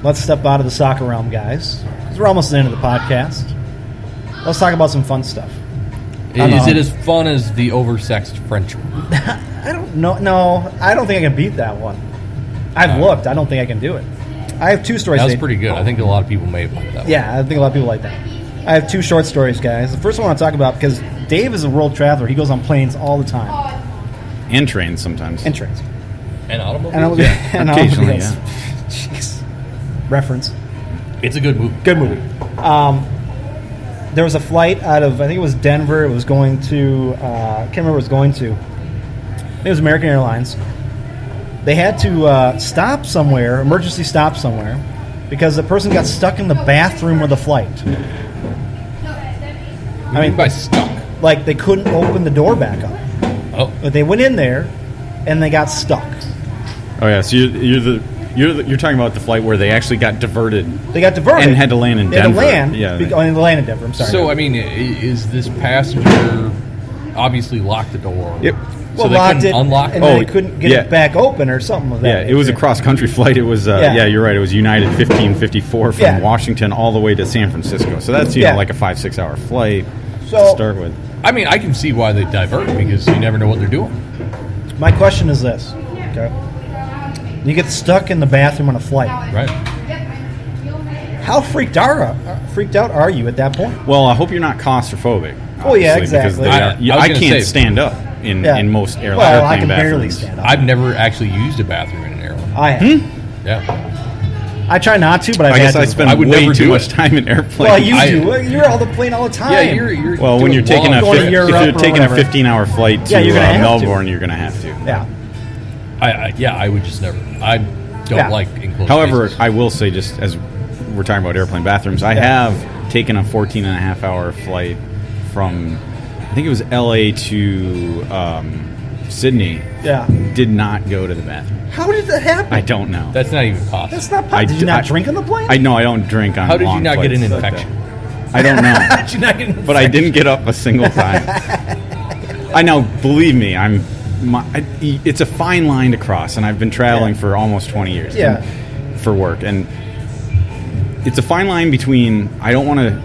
let's step out of the soccer realm, guys, because we're almost at the end of the podcast. Let's talk about some fun stuff. Is it as fun as the oversexed French one? I don't know. No, I don't think I can beat that one. I've looked. I don't think I can do it. I have 2 stories. That was pretty good. I think a lot of people may have liked that one. Yeah, I think a lot of people like that. I have 2 short stories, guys. The first one I want to talk about, because Dave is a world traveler. He goes on planes all the time. And trains sometimes. And trains. And automobiles? And occasionally, automobiles. Jeez. Reference. It's a good movie. Good movie. There was a flight out of, I think it was Denver. It was going to, I can't remember what it was going to. I think it was American Airlines. They had to stop somewhere, emergency stop somewhere, because the person got stuck in the bathroom of the flight. I mean, by stuck. Like they couldn't open the door back up. Oh. But they went in there, and they got stuck. Oh yeah, so you're talking about the flight where they actually got diverted. They got diverted and had to land in Denver. They had Yeah. to land in Denver. I'm sorry. So I mean, is this passenger obviously locked the door? Yep. So they locked couldn't it, unlock and it? then they couldn't get it back open or something like that. Yeah, it was a cross-country flight. It was, you're right. It was United 1554 from Washington all the way to San Francisco. So that's, like a 5-6 hour flight to start with. I mean, I can see why they divert because you never know what they're doing. My question is this. Okay. You get stuck in the bathroom on a flight. Right. How freaked out are you at that point? Well, I hope you're not claustrophobic. Oh, yeah, exactly. exactly. I can't stand up in most airline Well, I can bathrooms. barely stand up. I've never actually used a bathroom in an airline. I have. Yeah. I try not to, but I guess I spend way too much time in airplanes. Well, you do. You're on the plane all the time. Yeah, you're well, when you're taking a going to Europe if you're or taking a whatever. 15-hour flight to you're gonna have Melbourne, to. you're going to have to. Yeah. I would just never. I don't like enclosed However, spaces. I will say, just as we're talking about airplane bathrooms, I have taken a 14-and-a-half-hour flight from, I think it was L.A. to Sydney. Yeah. Did not go to the bathroom. How did that happen? I don't know. That's not even possible. That's not possible. Did you not drink on the plane? I don't drink on How did you long not get an flights. infection? I don't know. How did you not get an But I didn't get up a single time. I know, believe me, it's a fine line to cross, and I've been traveling for almost 20 years for work. And it's a fine line between, I don't want to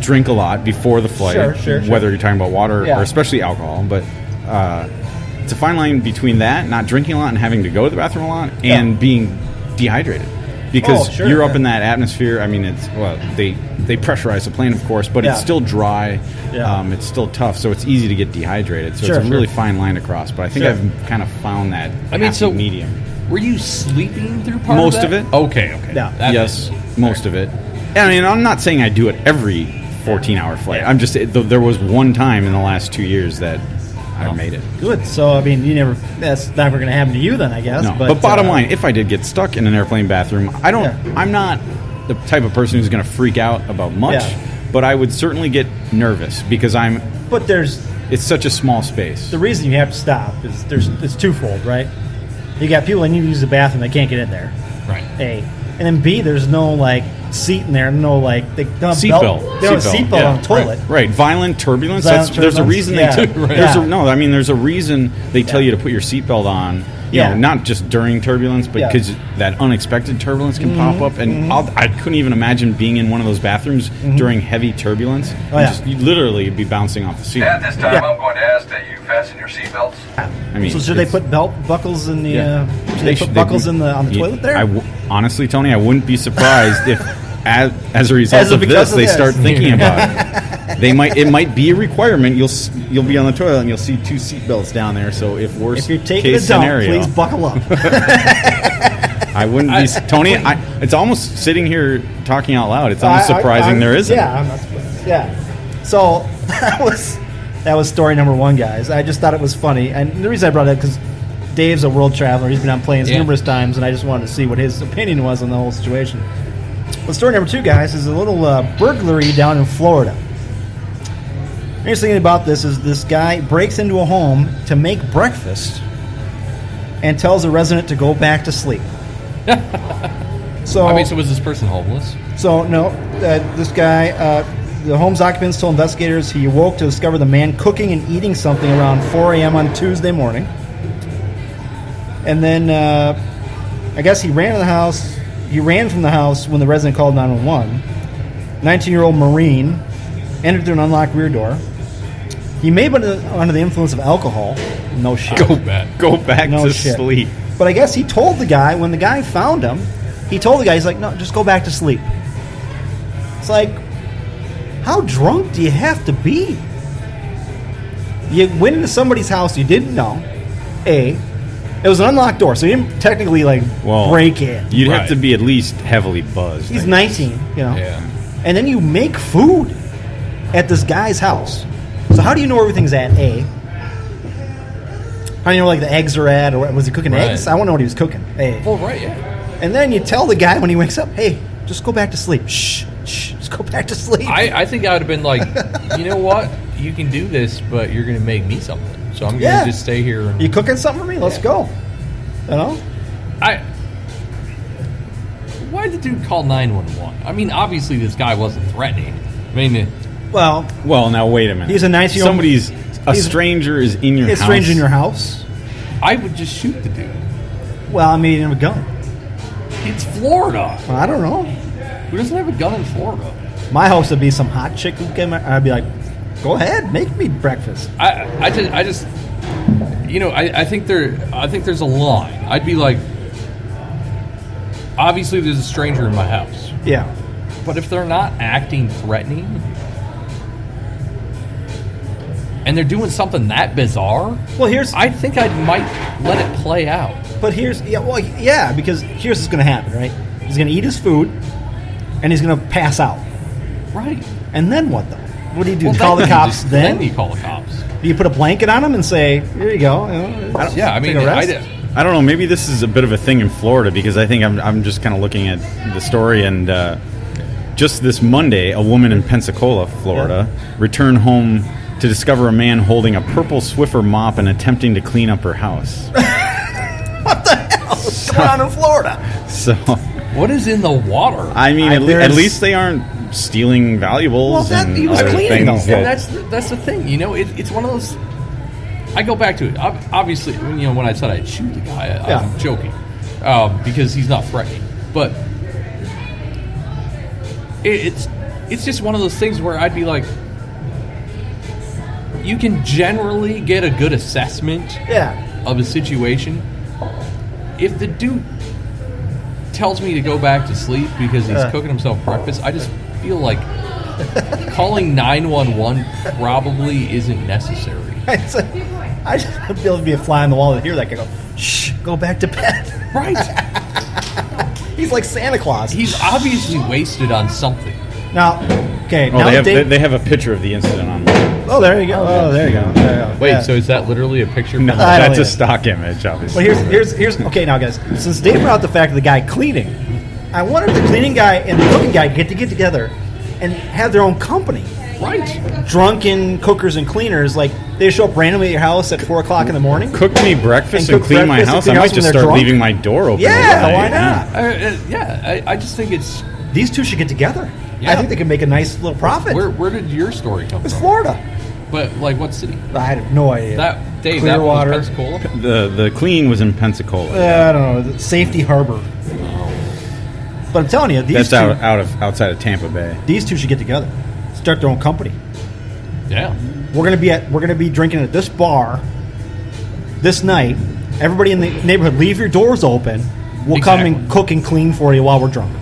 drink a lot before the flight, sure. whether you're talking about water or especially alcohol, but it's a fine line between that, not drinking a lot and having to go to the bathroom a lot, and being dehydrated. Because you're up in that atmosphere. I mean, they pressurize the plane, of course, but it's still dry. It's still tough, so it's easy to get dehydrated. So it's a really fine line to cross. But I think I've kind of found that medium. Were you sleeping through part most of that? of it? Okay. Yeah. Yes, most of it. I mean, I'm not saying I do it every 14-hour flight. I'm just there was one time in the last 2 years that I made it. Good. So, I mean, that's never going to happen to you then, I guess. No. But bottom line, if I did get stuck in an airplane bathroom, I'm not the type of person who's going to freak out about much, but I would certainly get nervous because it's such a small space. The reason you have to stop is it's twofold, right? You got people that need to use the bathroom, they can't get in there. Right. A. And then B, there's no seat in there, they don't have seatbelt. They don't have a seatbelt on the toilet. Right. Violent turbulence. There's a reason they took. There's a reason they tell you to put your seatbelt on. You know, not just during turbulence, but because that unexpected turbulence can pop up. And I couldn't even imagine being in one of those bathrooms during heavy turbulence. You'd literally be bouncing off the seat. At this time, I'm going to ask that you fasten your seatbelts. I mean, so should they put belt buckles in the? Should they put buckles on the toilet there? Honestly, Tony, I wouldn't be surprised if, as a result of this, they start thinking about it. It might be a requirement. You'll be on the toilet and you'll see 2 seatbelts down there. So if you're taking case a dump, scenario, please buckle up. I wouldn't be Tony. It's almost sitting here talking out loud. It's almost surprising there isn't. Yeah, I'm not surprised. Yeah. So that was story number 1, guys. I just thought it was funny, and the reason I brought it up because Dave's a world traveler. He's been on planes numerous times, and I just wanted to see what his opinion was on the whole situation. But story number 2, guys, is a little burglary down in Florida. The interesting thing about this is this guy breaks into a home to make breakfast and tells a resident to go back to sleep. So was this person homeless? So, no, this guy, the home's occupants told investigators he awoke to discover the man cooking and eating something around 4 a.m. on Tuesday morning. And then, I guess he ran to the house, he ran from the house when the resident called 911. 19-year-old Marine entered through an unlocked rear door. He may have been under the influence of alcohol. No shit. Go back No to shit. sleep. But I guess he told the guy, when the guy found him, he told the guy, he's like, no, just go back to sleep. It's like, how drunk do you have to be? You went into somebody's house you didn't know. It was an unlocked door, so you didn't technically break in. You'd have to be at least heavily buzzed. He's 19, Yeah. And then you make food at this guy's house. So how do you know where everything's at, A? How do you know the eggs are at, or was he cooking eggs? I want to know what he was cooking, A. Well, right, yeah. And then you tell the guy when he wakes up, hey, just go back to sleep. Shh, just go back to sleep. I think I would have been like, you know what? You can do this, but you're going to make me something. So I'm going to just stay here. And you cooking something for me? Let's go. Why did the dude call 911? I mean, obviously this guy wasn't threatening. I mean, well, now wait a minute. He's a 19-year-old. A stranger is in your house. A stranger in your house. I would just shoot the dude. Well, I mean, he didn't have a gun. It's Florida. Well, I don't know. Who doesn't have a gun in Florida? My house would be some hot chick who came. I'd be like, go ahead, make me breakfast. I just, I think there's a line. I'd be like, obviously there's a stranger in my house. Yeah. But if they're not acting threatening and they're doing something that bizarre, I think I might let it play out. But because here's what's going to happen, right? He's going to eat his food and he's going to pass out. Right. And then what, though? What do you do? Well, Call the cops then? Then you call the cops. Do you put a blanket on him and say, here you go? I don't know. Maybe this is a bit of a thing in Florida because I think I'm just kind of looking at the story and just this Monday, a woman in Pensacola, Florida, returned home to discover a man holding a purple Swiffer mop and attempting to clean up her house. What the hell is going on in Florida? So, what is in the water? I mean, at least they aren't stealing valuables and he was other cleaning things. And that's the thing. It's one of those. I go back to it. Obviously, when I said I'd shoot the guy, I'm joking because he's not threatening. But it's just one of those things where I'd be like, you can generally get a good assessment of a situation. If the dude tells me to go back to sleep because he's cooking himself breakfast, I just feel like calling 911 probably isn't necessary. I just want to be able to be a fly on the wall to hear that guy go, shh, go back to bed. Right. He's like Santa Claus. He's obviously wasted on something. Now, okay. They have a picture of the incident on there. Oh, there you go. There you go. Wait, so is that literally a picture? No, that's a stock image, obviously. Well, here's okay now, guys. Since Dave brought out the fact of the guy cleaning, I wonder if the cleaning guy and the cooking guy get together and have their own company. Right. Drunken cookers and cleaners, they show up randomly at your house at 4 o'clock in the morning. Cook me breakfast and clean my house. I might just start leaving my door open. Yeah, why not? I just think it's... These two should get together. Yeah. I think they can make a nice little profit. Where did your story come It's from? Florida. But, what city? I have no idea. Dave, Clearwater. that was Pensacola? The clean was in Pensacola. I don't know. Safety Harbor. But I'm telling you, these That's two... outside of Tampa Bay. These two should get together. Start their own company. Yeah. We're gonna be drinking at this bar this night. Everybody in the neighborhood, leave your doors open. We'll come and cook and clean for you while we're drunk.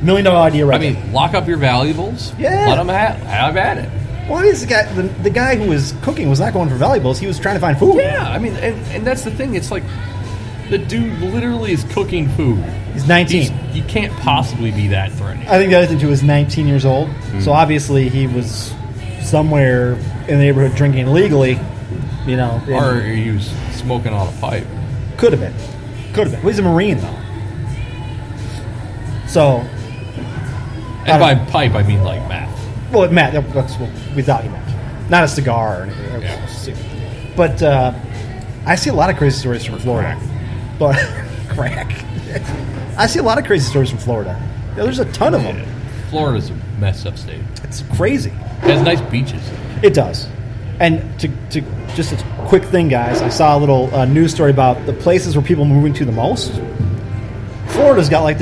$1 million idea, right? I mean, lock up your valuables. Yeah. Let them have at it. Well, this guy, the guy who was cooking was not going for valuables. He was trying to find food. Yeah, I mean, and that's the thing. It's like the dude literally is cooking food. He's 19. You can't possibly be that threatening. I think the other thing too is 19 years old. So obviously he was somewhere in the neighborhood drinking illegally. Or he was smoking on a pipe. Could have been. Well, he's a Marine though. So. And by pipe, I mean like meth. Well, Matt, that's what we thought you meant. Not a cigar or anything. Yeah. But I see a lot of crazy stories from Florida. But crack. I see a lot of crazy stories from Florida. There's a ton of them. Florida's a messed up state. It's crazy. It has nice beaches. It does. And to just a quick thing, guys, I saw a little news story about the places where people are moving to the most. Florida's got like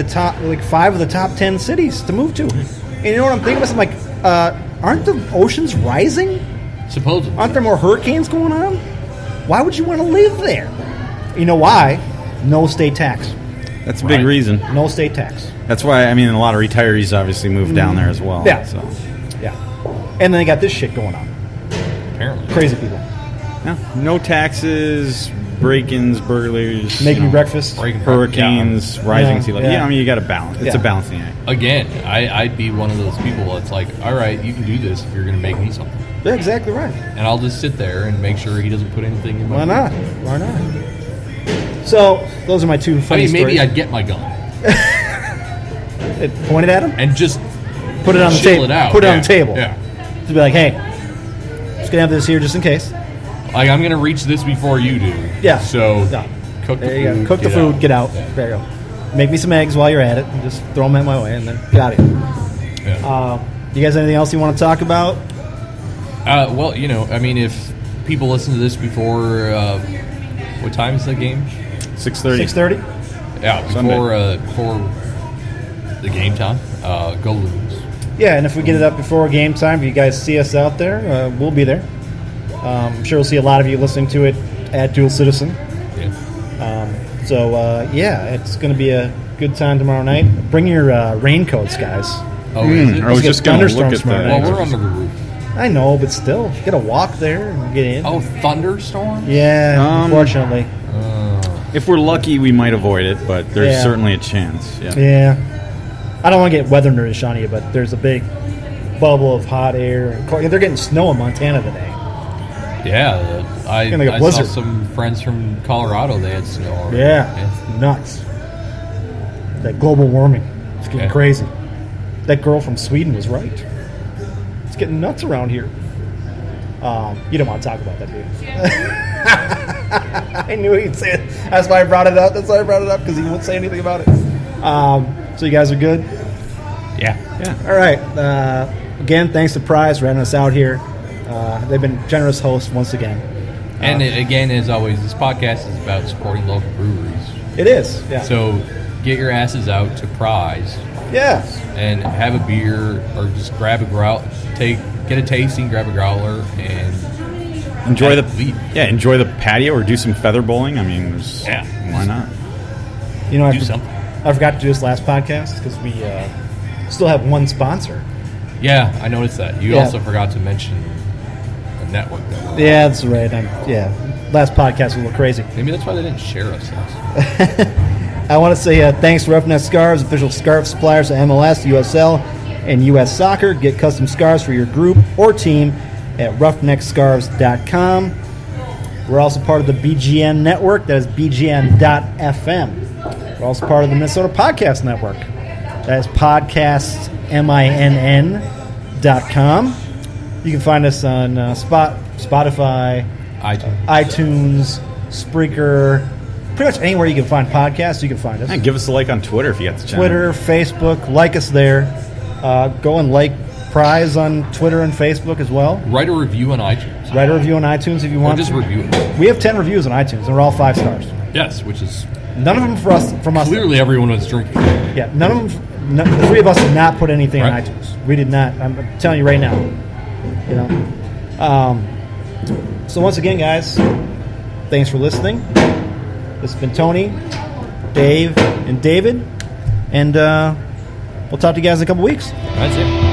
5 of the top 10 cities to move to. And you know what I'm thinking about? I'm like, aren't the oceans rising? Supposedly. Aren't there more hurricanes going on? Why would you want to live there? You know why? No state tax. That's a big reason. No state tax. That's why, I mean, a lot of retirees obviously moved down there as well. Yeah. So. Yeah. And then they got this shit going on. Apparently. Crazy people. Yeah. No taxes, break-ins, burglars. Making you breakfast. Hurricanes, rising sea level. Yeah. Yeah, I mean, you got to balance. It's a balancing act. Again, I'd be one of those people that's like, all right, you can do this if you're going to make me something. Yeah, exactly right. And I'll just sit there and make sure he doesn't put anything in my Why not? Why not? So, those are my two funny stories. Maybe I'd get my gun. Point it at him? And just put it on the table. Put it on the table. Yeah. To be like, hey, just gonna have this here just in case. Like, I'm gonna reach this before you do. Yeah. So cook the there you food. Go. Cook the food. Get out. Yeah. There you go. Make me some eggs while you're at it, and just throw them in my way, and then got it. Yeah. You guys, anything else you want to talk about? Well, I mean, if people listen to this before, what time is the game? 6:30. 6:30. Yeah, before the game time. Go Loons. Yeah, and if we get it up before game time, if you guys see us out there, we'll be there. I'm sure we'll see a lot of you listening to it at Dual Citizen. Yeah. Yeah, it's going to be a good time tomorrow night. Bring your raincoats, guys. Oh, is it? I was just going to look at that. Well, we're under the roof. I know, but still, you got to walk there and get in. Oh, thunderstorm? Yeah, unfortunately. If we're lucky, we might avoid it, but there's certainly a chance. Yeah. I don't want to get weather nerdish on you, but there's a big bubble of hot air. They're getting snow in Montana today. Yeah, I saw some friends from Colorado. They had snow already. Yeah, nuts. That global warming. It's getting crazy. That girl from Sweden was right. It's getting nuts around here. You don't want to talk about that, do you? I knew he'd say it. That's why I brought it up. Because he wouldn't say anything about it. So you guys are good? Yeah. All right. Again, thanks to Pryes for having us out here. They've been generous hosts once again. And again, as always, this podcast is about supporting local breweries. It is, yeah. So get your asses out to Pryes. Yeah. And have a beer or just grab a growler. Get a tasting, grab a growler, and enjoy the patio or do some feather bowling. I mean, why not? Do something. I forgot to do this last podcast because we still have one sponsor. Yeah, I noticed that. You also forgot to mention the network. Yeah, that's right. Last podcast was a little crazy. Maybe that's why they didn't share us last. I want to say thanks to Roughneck Scarves, official scarf suppliers of MLS, USL, and US Soccer. Get custom scarves for your group or team at roughneckscarves.com. We're also part of the BGN network. That is bgn.fm. We're also part of the Minnesota Podcast Network. That is podcastminn.com. You can find us on Spotify, iTunes, Spreaker, pretty much anywhere you can find podcasts, you can find us. And give us a like on Twitter if you got the channel. Twitter, Facebook, like us there. Go and like Pryes on Twitter and Facebook as well. Write a review on iTunes. Write a review on iTunes if you want. Or just review it. We have 10 reviews on iTunes, and they're all 5 stars. Yes, which is none of them from us. Clearly, everyone was drinking. Yeah, none of them. The 3 of us did not put anything on iTunes. We did not. I'm telling you right now. So once again, guys, thanks for listening. This has been Tony, Dave, and David, and we'll talk to you guys in a couple weeks. That's it.